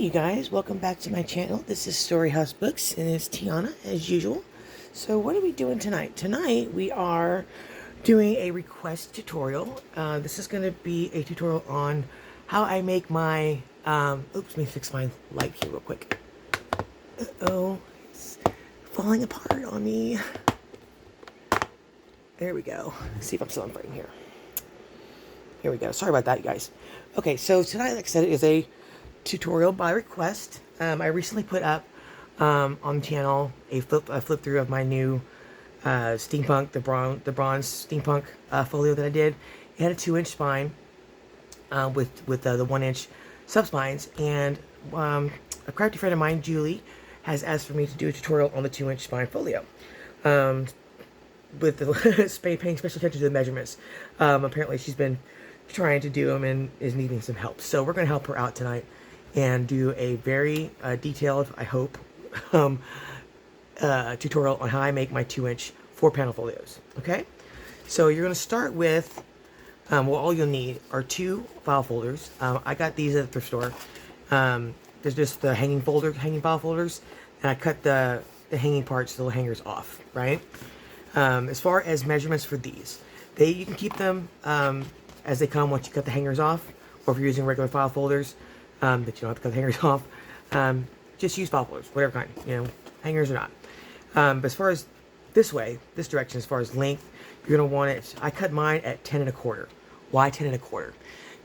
Hey you guys, welcome back to my channel. This is StoreyHausBooks and it's Tiana as usual. So what are we doing tonight? Tonight we are doing a request tutorial. This is going to be a tutorial on how I make my, oops, let me fix my light here real quick. Uh-oh, it's falling apart on me. There we go. Let's see if I'm still in frame here. Here we go. Sorry about that, you guys. Okay, so tonight, like I said, is a tutorial by request. I recently put up on the channel a flip through of my new steampunk, the bronze steampunk folio that I did. It had a 2-inch spine with the 1-inch subspines, and a crafty friend of mine, Julie, has asked for me to do a tutorial on the 2-inch spine folio. With the paying special attention to the measurements. Apparently she's been trying to do them and is needing some help. So we're going to help her out tonight and do a very detailed, I hope, tutorial on how I make my 2-inch 4-panel folios. Okay? So you're going to start with, well, all you'll need are 2 file folders. I got these at the thrift store. There's just the hanging file folders, and I cut the hanging parts, the little hangers off, right? As far as measurements for these, you can keep them as they come once you cut the hangers off, or if you're using regular file folders that you don't have to cut the hangers off, just use file folders, whatever kind, hangers or not. But as far as this direction, as far as length, you're going to want it, I cut mine at 10 1/4. Why 10 1/4?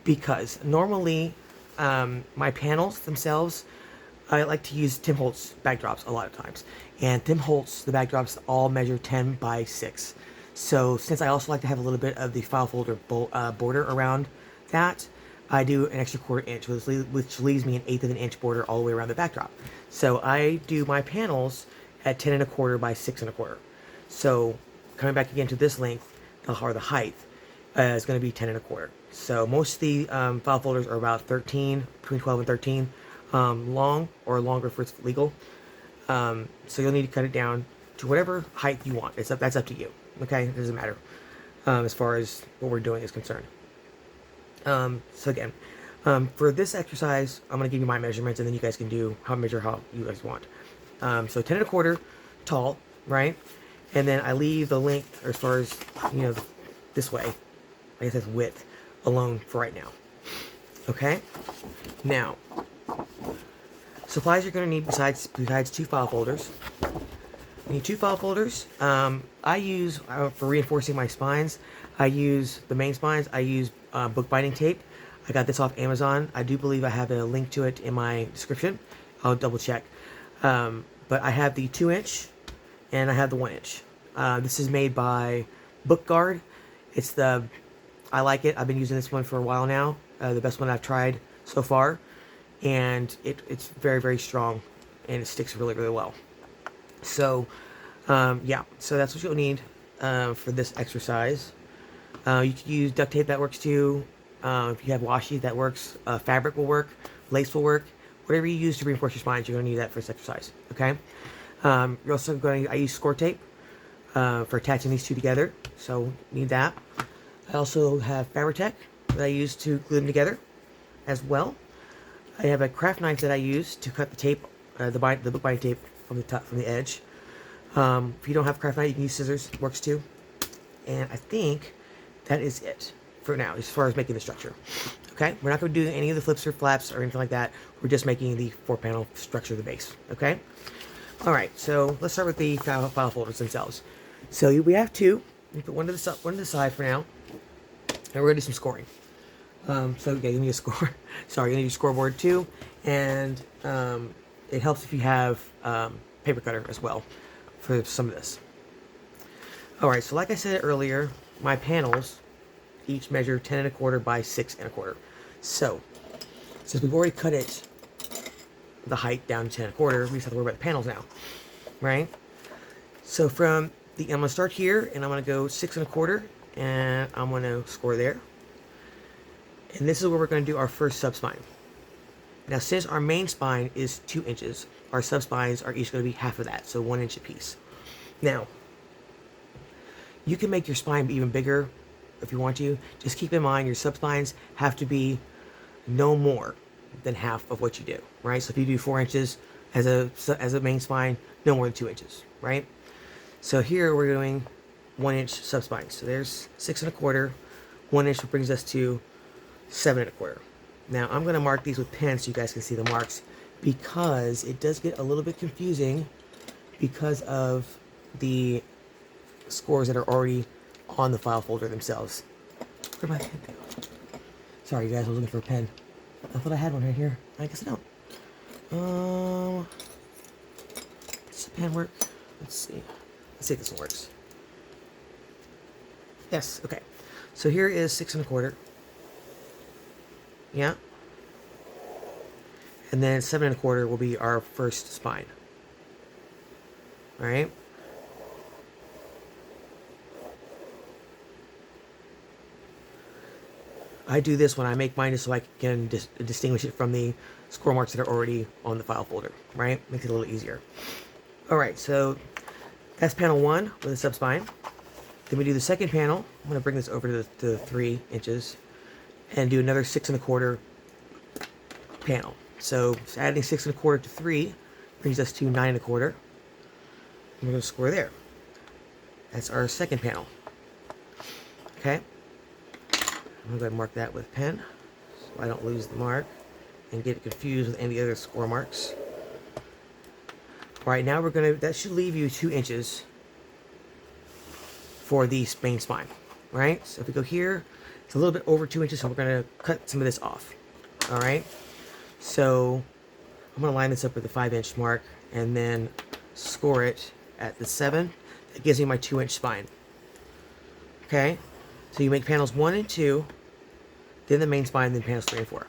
Because normally my panels themselves, I like to use Tim Holtz backdrops a lot of times. And Tim Holtz, the backdrops all measure 10 by 6. So since I also like to have a little bit of the file folder border around that, I do an extra 1/4 inch, which leaves me an 1/8 of an inch border all the way around the backdrop. So I do my panels at 10 1/4 by 6 1/4. So coming back again to this length, the height, is going to be 10 1/4. So most of the file folders are about 13, between 12 and 13 long, or longer if it's legal. So you'll need to cut it down to whatever height you want. That's up to you. Okay, it doesn't matter as far as what we're doing is concerned. So again, for this exercise, I'm going to give you my measurements, and then you guys can measure how you guys want. So 10 1/4 tall, right? And then I leave the length, as far as this way, I guess that's width alone for right now. Okay. Now, supplies you're going to need besides 2 file folders. You need 2 file folders. I use, for reinforcing my spines, I use the main spines, I use bookbinding tape. I got this off Amazon. I do believe I have a link to it in my description. I'll double check. But I have the 2-inch and I have the 1-inch. This is made by Book Guard. I like it. I've been using this one for a while now. The best one I've tried so far. And it's very, very strong, and it sticks really, really well. So, yeah, so that's what you'll need for this exercise. You can use duct tape, that works too. If you have washi, that works. Fabric will work. Lace will work. Whatever you use to reinforce your spines, you're going to need that for this exercise. Okay. You're also I use score tape for attaching these 2 together. So need that. I also have Fabri-Tac that I use to glue them together as well. I have a craft knife that I use to cut the tape, the bookbinding tape from the edge. If you don't have a craft knife, you can use scissors. It works too. And I think that is it for now, as far as making the structure. Okay, we're not going to do any of the flips or flaps or anything like that. We're just making the 4-panel structure of the base. Okay. All right. So let's start with the file folders themselves. So we have 2. We put one to the side for now, and we're going to do some scoring. So yeah, you need a score. Sorry, you need a scoreboard too, and it helps if you have paper cutter as well for some of this. All right, so like I said earlier, my panels each measure 10 1/4 by 6 1/4. So since we've already cut the height down to 10 1/4, we just have to worry about the panels now, right? So I'm going to start here, and I'm going to go 6 1/4, and I'm going to score there. And this is where we're going to do our first subspine. Now, since our main spine is 2 inches, our subspines are each going to be half of that, so 1 inch apiece. Now, you can make your spine even bigger if you want to. Just keep in mind your subspines have to be no more than half of what you do, right? So if you do 4 inches as a main spine, no more than 2 inches, right? So here we're doing 1 inch subspine. So there's 6 1/4. 1 inch brings us to 7 1/4. Now I'm going to mark these with pens so you guys can see the marks, because it does get a little bit confusing because of the scores that are already on the file folder themselves. Where'd my pen go? Sorry, you guys, I was looking for a pen. I thought I had one right here. I guess I don't. Does the pen work? Let's see. Let's see if this one works. Yes, okay. So here is 6 1/4. Yeah. And then 7 1/4 will be our first spine. All right. I do this when I make mine just so I can distinguish it from the score marks that are already on the file folder, right? Makes it a little easier. All right, so that's panel 1 with a subspine. Then we do the second panel. I'm going to bring this over to the 3 inches and do another 6 1/4 panel. So adding 6 1/4 to 3 brings us to 9 1/4. We're going to score there. That's our second panel. Okay. I'm going to go ahead and mark that with pen so I don't lose the mark and get confused with any other score marks. All right, now that should leave you 2 inches for the main spine, right? So if we go here, it's a little bit over 2 inches, so we're going to cut some of this off, all right? So I'm going to line this up with the 5 inch mark and then score it at the 7. That gives me my 2 inch spine, okay? So you make panels 1 and 2, then the main spine, then panels 3 and 4.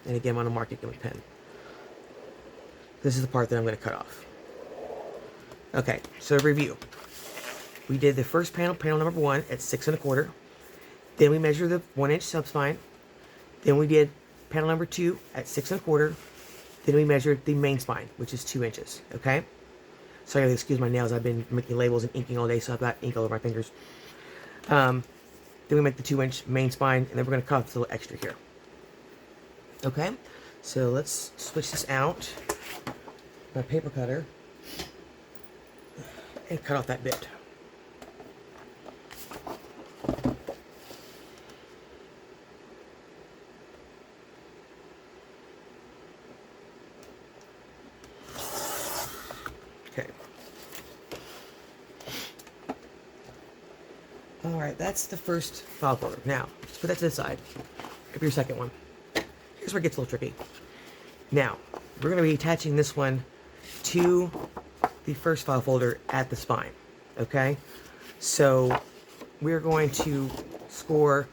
And again, I'm going to mark it with pen. This is the part that I'm going to cut off. Okay, so review. We did the first panel, panel number 1, at 6 1/4. Then we measured the 1 inch subspine. Then we did panel number 2 at 6 1/4. Then we measured the main spine, which is 2 inches. Okay? Sorry, excuse my nails. I've been making labels and inking all day, so I've got ink all over my fingers. Then we make the 2 inch main spine, and then we're going to cut this little extra here. Okay? So let's switch this out. My paper cutter. And cut off that bit. Okay. Alright, that's the first file folder. Now, just put that to the side. Grab your second one. Here's where it gets a little tricky. Now, we're going to be attaching this one to the first file folder at the spine. Okay? So, we're going to score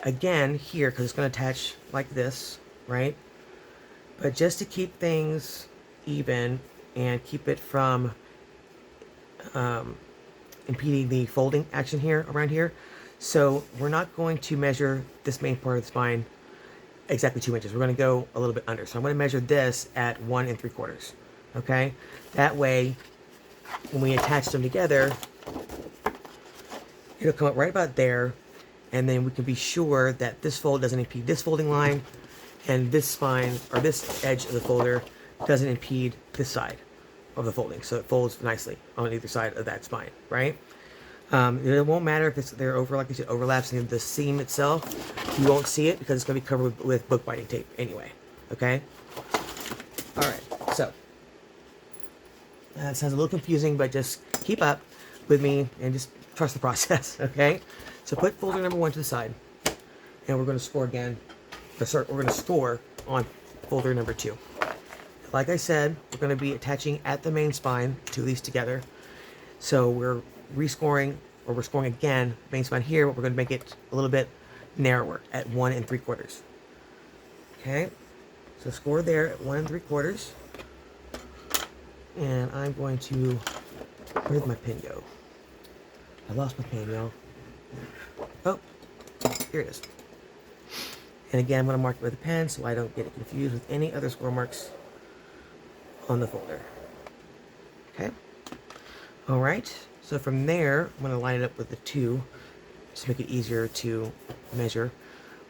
again here, because it's going to attach like this, right? But just to keep things even and keep it from impeding the folding action here around here. So we're not going to measure this main part of the spine exactly 2 inches. We're going to go a little bit under. So I'm going to measure this at 1 3/4. Okay? That way, when we attach them together, it'll come up right about there, and then we can be sure that this fold doesn't impede this folding line, and this spine, or this edge of the folder, doesn't impede this side of the folding, so it folds nicely on either side of that spine, right? It won't matter if they're over, like you said, overlaps in the seam itself. You won't see it because it's going to be covered with book binding tape anyway, okay? All right, so that sounds a little confusing, but just keep up with me and just trust the process, okay? So put folder number 1 to the side, and we're going to score again. We're going to score on folder number 2. Like I said, we're going to be attaching at the main spine, 2 of these together. So we're rescoring, or we're scoring again, main spine here, but we're going to make it a little bit narrower at 1 3/4. Okay, so score there at 1 3/4. And I'm going to, where did my pen go? I lost my pen, y'all. Oh, here it is. And again, I'm going to mark it with a pen so I don't get it confused with any other score marks on the folder. Okay. All right. So from there, I'm going to line it up with the 2 to make it easier to measure.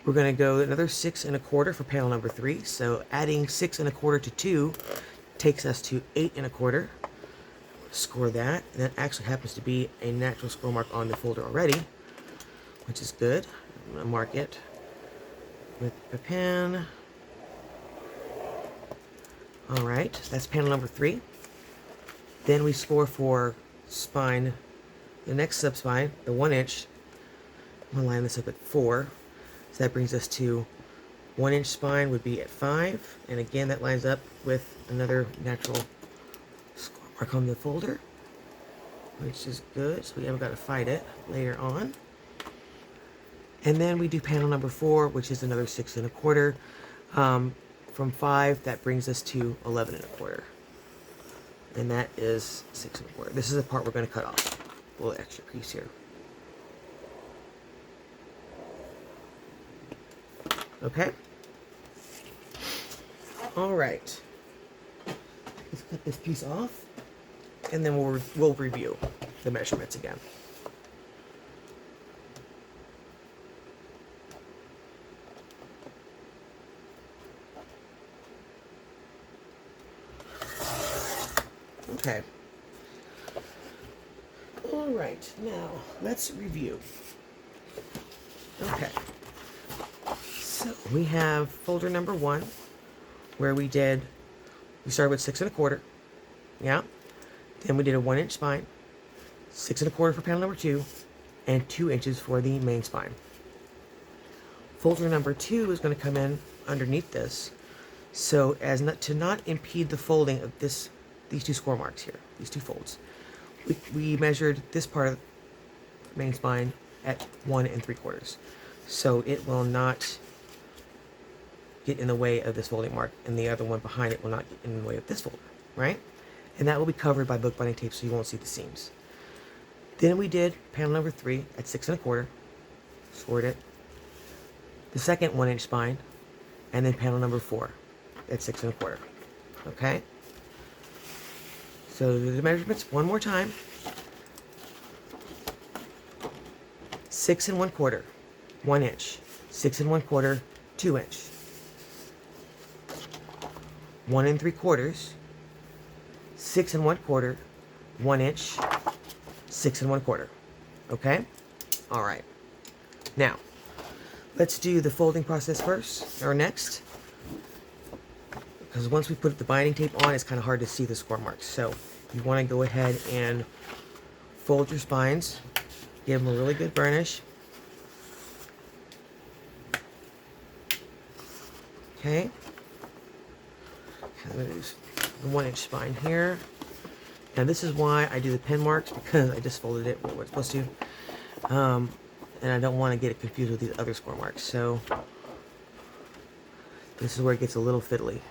We're going to go another 6 1/4 for panel number 3. So adding 6 1/4 to 2 takes us to 8 1/4. Score that. And that actually happens to be a natural score mark on the folder already, which is good. I'm going to mark it with a pen. Alright, that's panel number 3. Then we score for spine, the next subspine, the 1 inch. I'm going to line this up at 4. So that brings us to 1 inch spine would be at 5. And again, that lines up with another natural score mark on the folder, which is good. So we haven't got to fight it later on. And then we do panel number 4, which is another 6 1/4. From 5, that brings us to 11 1/4. And that is 6 1/4. This is the part we're going to cut off. A little extra piece here. Okay. All right. Let's cut this piece off, and then we'll review the measurements again. Okay. All right. Now let's review. Okay. So we have folder number 1, where we started with 6 1/4, yeah. Then we did a 1 inch spine, 6 1/4 for panel number 2, and 2 inches for the main spine. Folder number 2 is going to come in underneath this, so as to not impede the folding of these 2 score marks here, these 2 folds. We measured this part of the main spine at 1 3/4, so it will not get in the way of this folding mark, and the other one behind it will not get in the way of this folder, right? And that will be covered by book binding tape, so you won't see the seams. Then we did panel number 3 at 6 1/4, scored it. The second 1 inch spine, and then panel number 4 at 6 1/4. Okay? So the measurements one more time. 6 1/4, 1 inch. 6 1/4, 2 inch. 1 3/4, 6 1/4, 1 inch, 6 1/4. Okay? All right. Now, let's do the folding process first, or next. Because once we put the binding tape on, it's kind of hard to see the score marks. So you want to go ahead and fold your spines. Give them a really good burnish. Okay. I'm going to use the 1 inch spine here. Now this is why I do the pen marks, because I just folded it what it's supposed to. And I don't want to get it confused with these other score marks. So this is where it gets a little fiddly.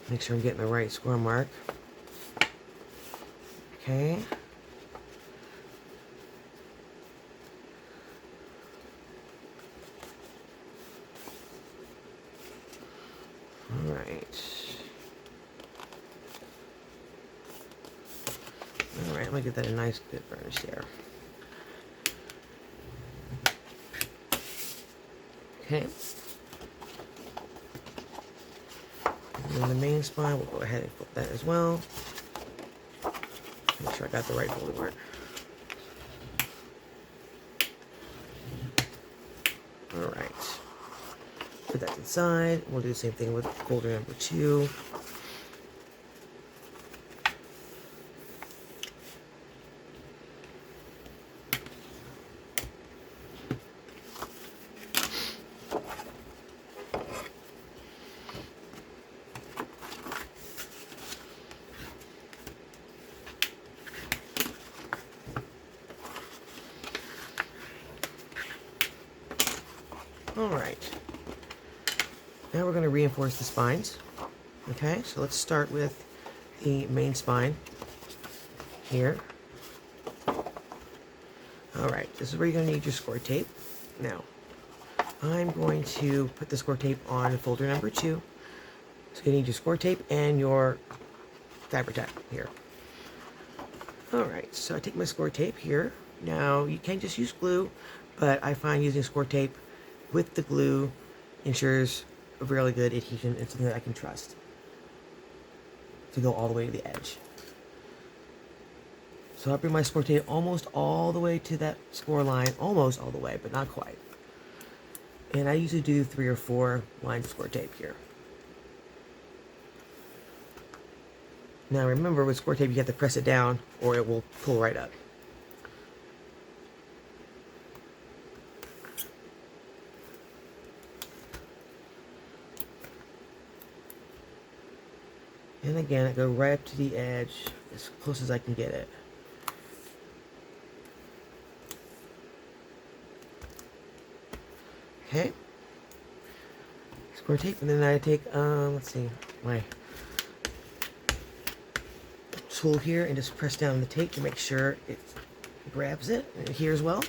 Make sure I'm getting the right score mark. Okay. Alright, let me get that a nice good burnish there. Okay. And then the main spine, we'll go ahead and flip that as well. Make sure I got the right folding mark. Alright. Put that inside. We'll do the same thing with folder number 2. Alright, now we're going to reinforce the spines. Okay, so let's start with the main spine here. Alright, this is where you're going to need your score tape. Now, I'm going to put the score tape on folder number 2. So you need your score tape and your fabric tack here. Alright, so I take my score tape here, Now, you can just use glue, but I find using score tape with the glue ensures a really good adhesion and something that I can trust to go all the way to the edge. So I'll bring my score tape almost all the way to that score line, almost all the way, but not quite. And I usually do 3 or 4 lines of score tape here. Now remember, with score tape you have to press it down or it will pull right up. And again, I go right up to the edge, as close as I can get it. Okay. Score tape, and then I take, let's see, my tool here and just press down the tape to make sure it grabs it here as well.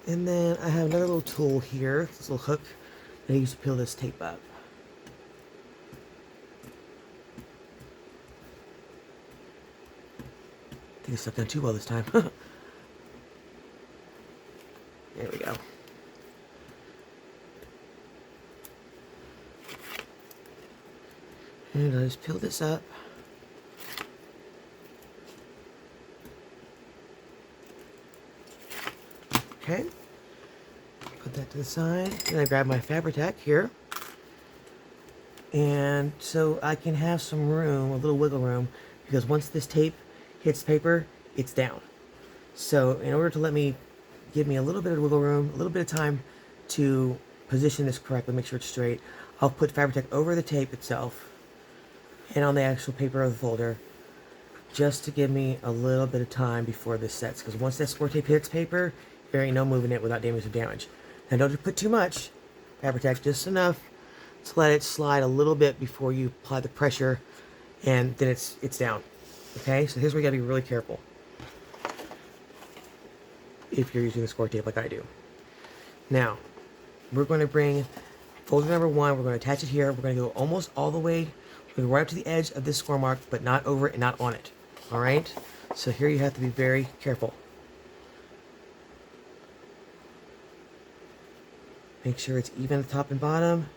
And then I have another little tool here, this little hook that I use to peel this tape up. I think it's not done too well this time. There we go. And I just peel this up. Okay. Put that to the side. And I grab my Fabri-Tac here. And so I can have some room, a little wiggle room, because once this tape hits paper, it's down. So in order to give me a little bit of wiggle room, a little bit of time to position this correctly, make sure it's straight, I'll put Fabri-Tac over the tape itself and on the actual paper of the folder, just to give me a little bit of time before this sets. Because once that score tape hits paper, there ain't no moving it without damage. Now don't put too much Fabri-Tac, just enough to let it slide a little bit before you apply the pressure, and then it's down. Okay, so here's where you gotta be really careful if you're using the score tape like I do. Now, we're going to bring folder number 1, we're going to attach it here, we're going to go almost all the way, we're going to go right up to the edge of this score mark, but not over it and not on it. Alright, so here you have to be very careful. Make sure it's even at the top and bottom.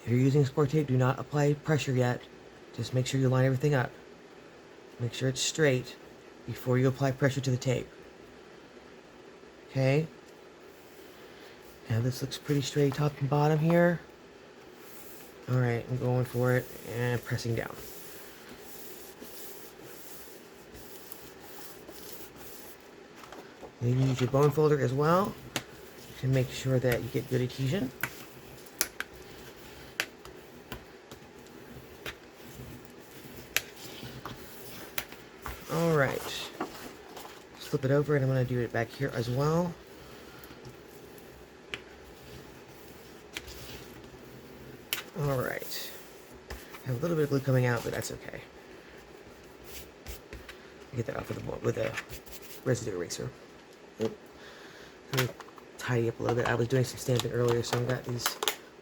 If you're using score tape, do not apply pressure yet. Just make sure you line everything up. Make sure it's straight before you apply pressure to the tape. Okay? Now this looks pretty straight top and bottom here. Alright, I'm going for it and pressing down. You can use your bone folder as well to make sure that you get good adhesion. Alright, flip it over and I'm going to do it back here as well. Alright, I have a little bit of glue coming out, but that's okay. Get that off with a residue eraser. Let me tidy up a little bit. I was doing some stamping earlier, so I've got these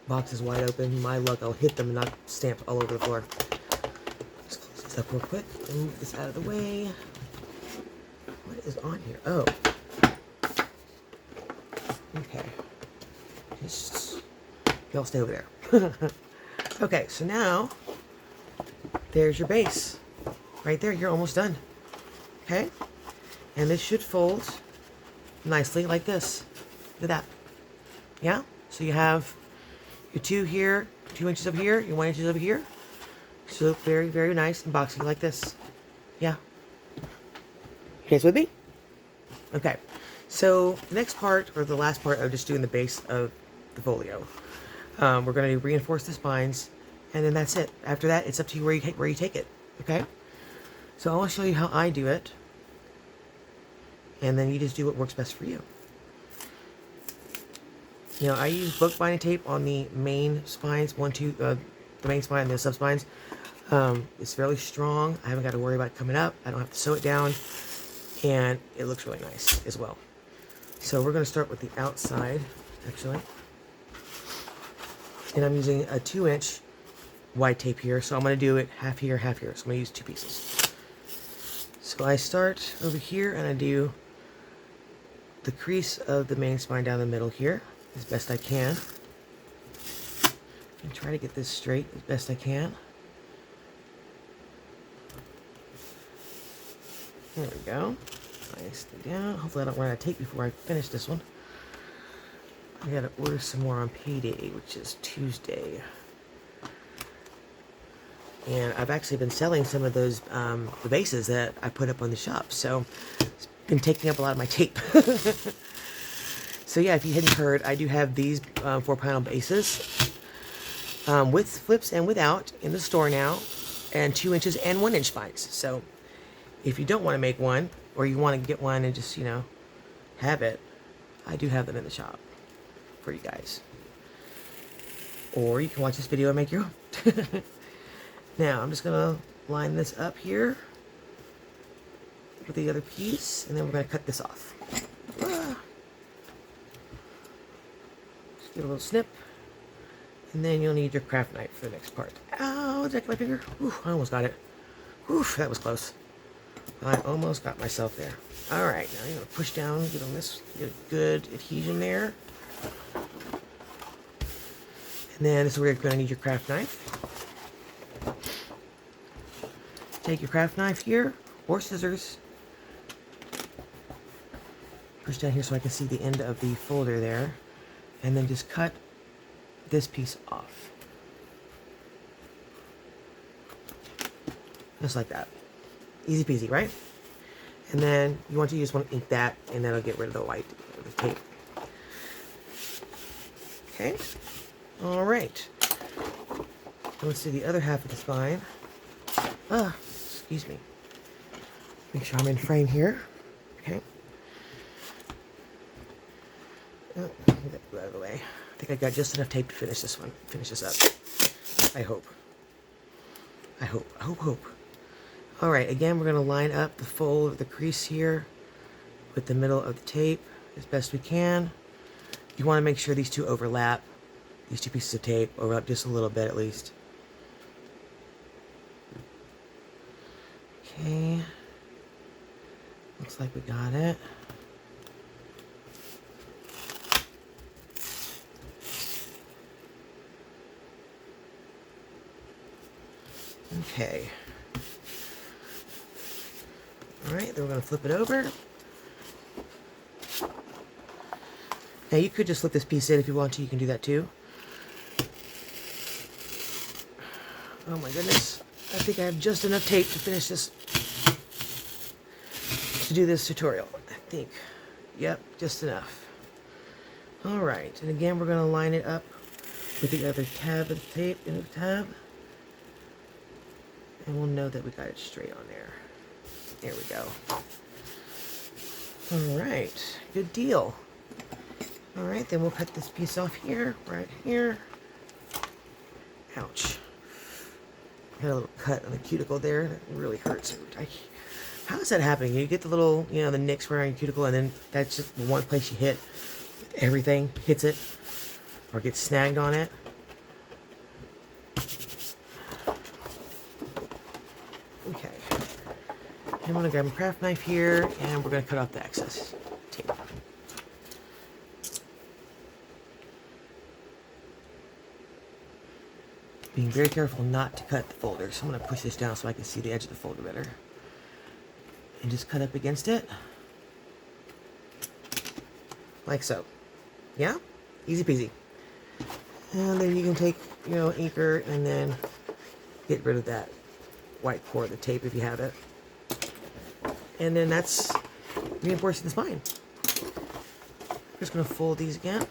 boxes wide open. My luck, I'll hit them and not stamp all over the floor. Just close this up real quick and move this out of the way. What is on here? Oh. Okay. Just, y'all stay over there. Okay, so now, there's your base. Right there, you're almost done. Okay? And this should fold nicely like this. Look at that. Yeah? So you have your 2 here, 2 inches over here, your 1 inches over here. So very, very nice and boxy like this. Yeah. You guys with me? Okay. So the next part, or the last part of just doing the base of the folio. We're going to reinforce the spines, and then that's it. After that, it's up to you where you take it. Okay? So I want to show you how I do it, and then you just do what works best for you. You know, I use book binding tape on the main spines, the main spine and the sub spines. It's fairly strong. I haven't got to worry about it coming up. I don't have to sew it down, and it looks really nice as well. So we're going to start with the outside, actually. And I'm using a 2-inch white tape here, so I'm going to do it half here, half here. So I'm going to use 2 pieces. So I start over here and I do the crease of the main spine down the middle here as best I can. And try to get this straight as best I can. There we go. Nicely down. Hopefully I don't run out of tape before I finish this one. I gotta order some more on payday, which is Tuesday. And I've actually been selling some of those the bases that I put up on the shop, so it's been taking up a lot of my tape. So yeah, if you hadn't heard, I do have these 4-panel bases with flips and without in the store now, and 2 inches and 1 inch spines. So if you don't want to make one, or you want to get one and just, you know, have it, I do have them in the shop for you guys. Or you can watch this video and make your own. Now, I'm just going to line this up here with the other piece, and then we're going to cut this off. Just get a little snip, and then you'll need your craft knife for the next part. Ow, did I get my finger? Ooh, I almost got it. Oof, that was close. I almost got myself there. Alright, now you're going to push down, get on this, get a good adhesion there. And then this is where you're going to need your craft knife. Take your craft knife here, or scissors. Push down here so I can see the end of the folder there. And then just cut this piece off. Just like that. Easy peasy, right? And then you want to just want to ink that, and that'll get rid of the white of the tape. Okay. All right. Let's do the other half of the spine. Excuse me. Make sure I'm in frame here. Okay. Oh, get that out of the way. I think I got just enough tape to finish this one. Finish this up. I hope. I hope. All right. Again, we're going to line up the fold of the crease here with the middle of the tape as best we can. You want to make sure these two overlap. These 2 pieces of tape overlap just a little bit at least. Okay. Looks like we got it. Okay. Alright, then we're going to flip it over. Now you could just slip this piece in if you want to, you can do that too. Oh my goodness. I think I have just enough tape to finish this, to do this tutorial. I think. Yep, just enough. Alright, and again we're going to line it up with the other tab of the tape in the tab. And we'll know that we got it straight on there. There we go. Alright, good deal. Alright, then we'll cut this piece off here, right here. Ouch. Got a little cut on the cuticle there. That really hurts. How is that happening? You get the little, you know, the nicks around your cuticle, and then that's just the one place you hit. Everything hits it or gets snagged on it. Okay. I'm going to grab a craft knife here, and we're going to cut off the excess tape. Being very careful not to cut the folder. So I'm going to push this down so I can see the edge of the folder better. And just cut up against it. Like so. Yeah? Easy peasy. And then you can take, you know, inker and then get rid of that white core of the tape if you have it. And then that's reinforcing the spine. I'm just going to fold these again.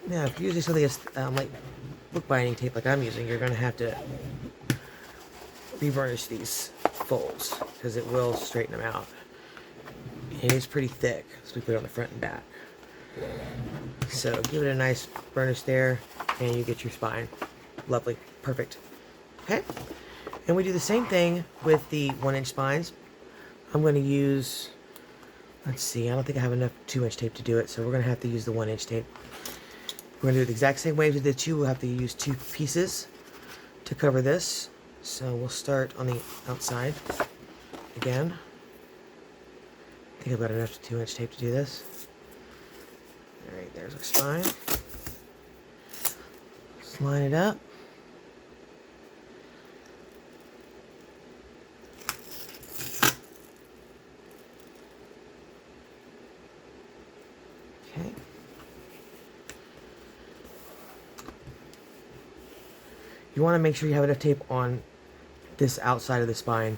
Now, if you're using something that's like book binding tape like I'm using, you're going to have to revarnish these folds because it will straighten them out. And it's pretty thick, so we put it on the front and back. So give it a nice burnish there, and you get your spine. Lovely. Perfect. Okay? And we do the same thing with the 1-inch spines. I'm going to use Let's see, I don't think I have enough 2-inch tape to do it, so we're going to have to use the 1-inch tape. We're going to do it the exact same way as we did 2. We'll have to use 2 pieces to cover this. So we'll start on the outside again. I think I've got enough 2-inch tape to do this. Alright, there's our spine. Let's line it up. Okay. You want to make sure you have enough tape on this outside of the spine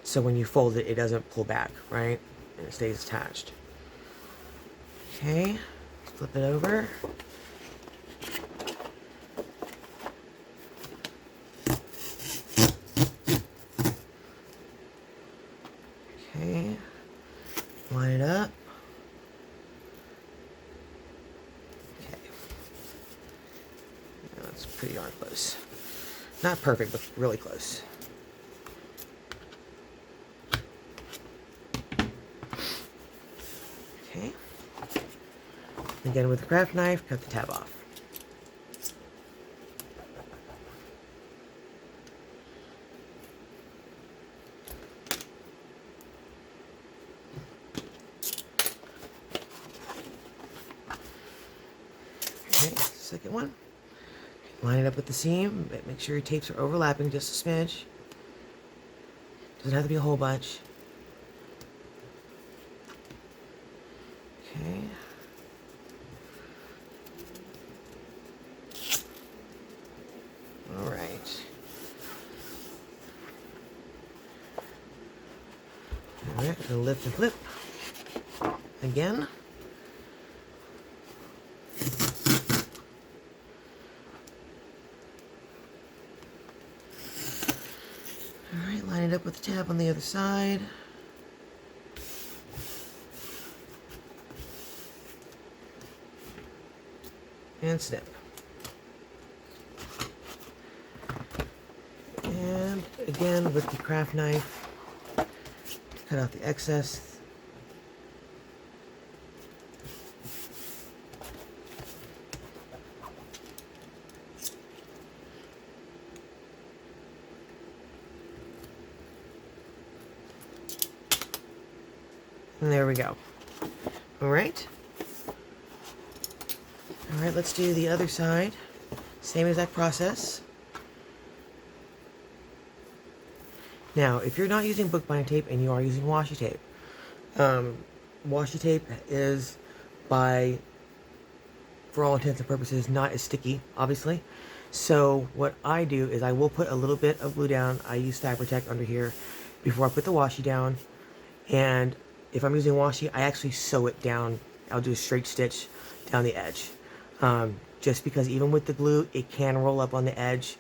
so when you fold it, it doesn't pull back, right? And it stays attached. Okay, flip it over. Okay, line it up. Okay, that's pretty darn close. Not perfect, but really close. Okay. Again, with the craft knife, cut the tab off. Okay, second one. Line it up with the seam, but make sure your tapes are overlapping just a smidge. Doesn't have to be a whole bunch. Okay. All right. All right, gonna lift and flip again. Alright, line it up with the tab on the other side. And snip. And again with the craft knife, cut out the excess. And there we go. Alright. Alright, let's do the other side. Same exact process. Now, if you're not using bookbinding tape and you are using washi tape, washi tape is, for all intents and purposes, not as sticky, obviously. So what I do is I will put a little bit of glue down. I use Fabri-Tac under here before I put the washi down. And if I'm using washi, I actually sew it down. I'll do a straight stitch down the edge. Just because even with the glue, it can roll up on the edge.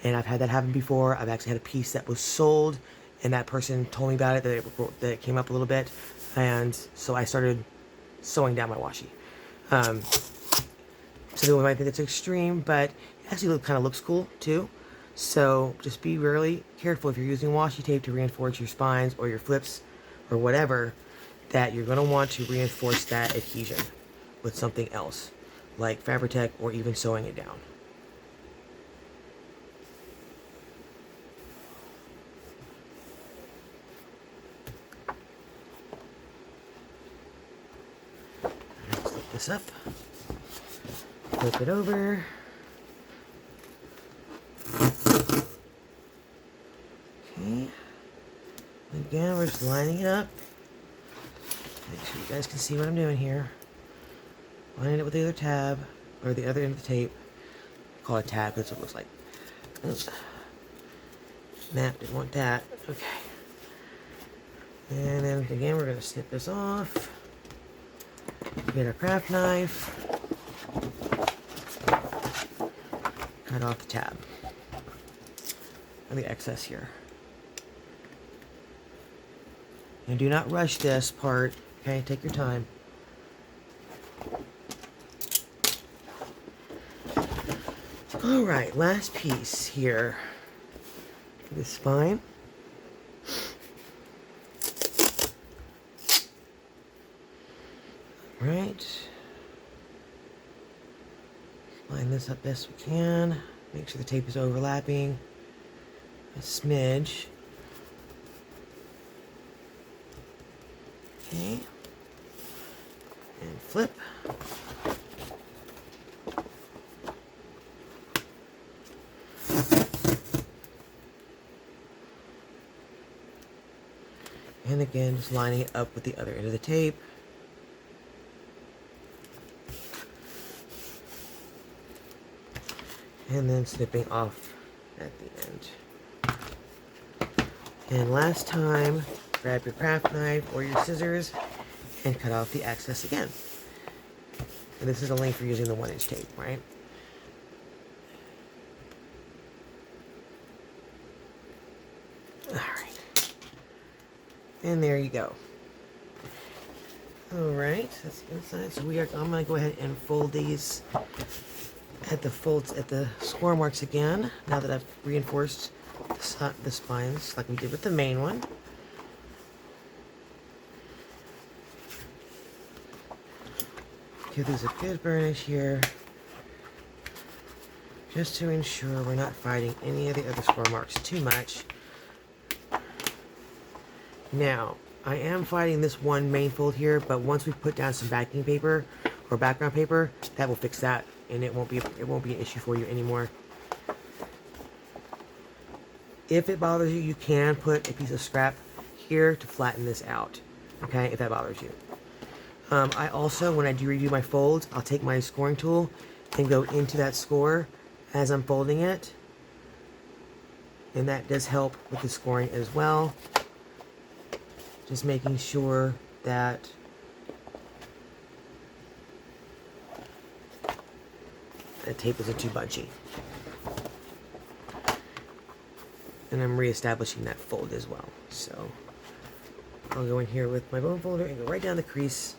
And I've had that happen before. I've actually had a piece that was sold, and that person told me about it, that it came up a little bit. And so I started sewing down my washi. Some people might think it's extreme, but it actually kind of looks cool too. So just be really careful if you're using washi tape to reinforce your spines or your flips or whatever, that you're going to want to reinforce that adhesion with something else, like Fabri-Tac or even sewing it down. Let's flip this up, flip it over. Okay. Again, we're just lining it up. Make sure you guys can see what I'm doing here. Lining it with the other tab, or the other end of the tape. Call it tab, that's what it looks like. Oops. Snap, didn't want that. Okay. And then again, we're going to snip this off. Get our craft knife. Cut off the tab. And the excess here. And do not rush this part, okay? Take your time. Alright, last piece here. The spine. Right. Line this up best we can. Make sure the tape is overlapping a smidge. Okay. And flip. And again, just lining it up with the other end of the tape. And then snipping off at the end. And last time, grab your craft knife or your scissors and cut off the excess again. And this is the length for using the 1-inch tape, right? Alright. And there you go. Alright, that's the inside. So I'm going to go ahead and fold these at the score marks again, now that I've reinforced the spines like we did with the main one. Give these a good burnish here, just to ensure we're not fighting any of the other score marks too much. Now, I am fighting this one main fold here, but once we put down some backing paper or background paper, that will fix that, and it won't be an issue for you anymore. If it bothers you, you can put a piece of scrap here to flatten this out, okay, if that bothers you. I also, when I do redo my folds, I'll take my scoring tool and go into that score as I'm folding it, and that does help with the scoring as well. Just making sure that the tape isn't too bunchy. And I'm reestablishing that fold as well. So I'll go in here with my bone folder and go right down the crease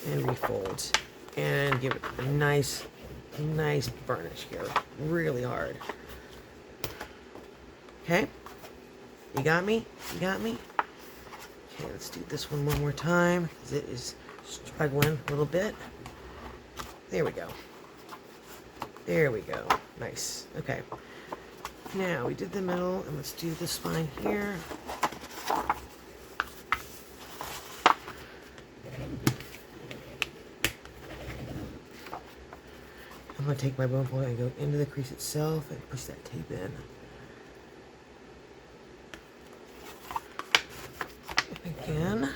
and refold and give it a nice burnish here, really hard. Okay, you got me? You got me? Okay, let's do this one more time because it is struggling a little bit. There we go. There we go. Nice. Okay. Now we did the middle, and let's do the spine here. I'm going to take my bone folder and go into the crease itself and push that tape in. And again.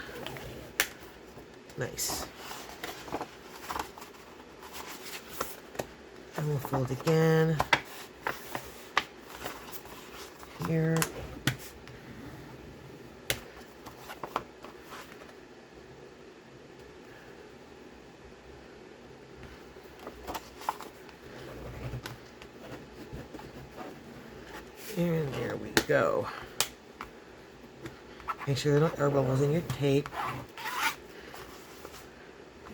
Nice. And we'll fold again. Here. And there we go. Make sure there are no air bubbles in your tape.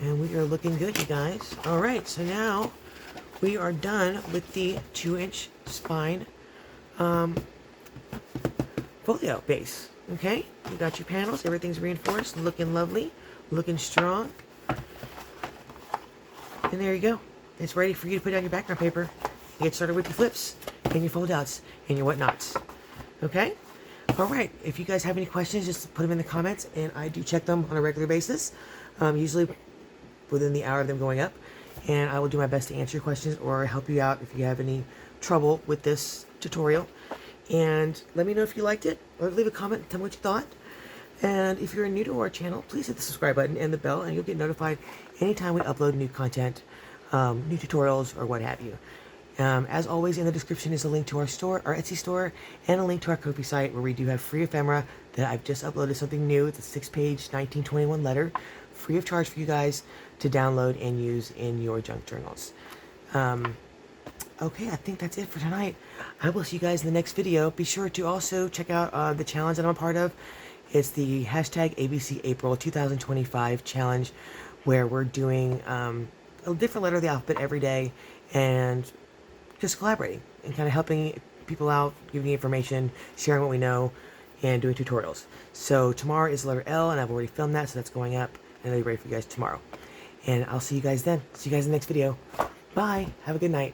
And we are looking good, you guys. Alright, so now we are done with the 2-inch spine folio base. Okay, you got your panels, everything's reinforced, looking lovely, looking strong. And there you go. It's ready for you to put down your background paper and get started with your flips and your fold outs and your whatnots. Okay? Alright, if you guys have any questions, just put them in the comments, and I do check them on a regular basis, usually within the hour of them going up, and I will do my best to answer your questions or help you out if you have any trouble with this tutorial. And let me know if you liked it, or leave a comment and tell me what you thought. And if you're new to our channel, please hit the subscribe button and the bell, and you'll get notified anytime we upload new content, new tutorials, or what have you. As always, in the description is a link to our store, our Etsy store, and a link to our Kofi site where we do have free ephemera that I've just uploaded something new. It's a 6-page 1921 letter, free of charge for you guys to download and use in your junk journals. Okay, I think that's it for tonight. I will see you guys in the next video. Be sure to also check out the challenge that I'm a part of. It's the hashtag ABC April 2025 challenge, where we're doing a different letter of the alphabet every day and just collaborating and kind of helping people out, giving information, sharing what we know, and doing tutorials. So tomorrow is the letter L, and I've already filmed that, so that's going up, and it'll be ready for you guys tomorrow. And I'll see you guys then. See you guys in the next video. Bye. Have a good night.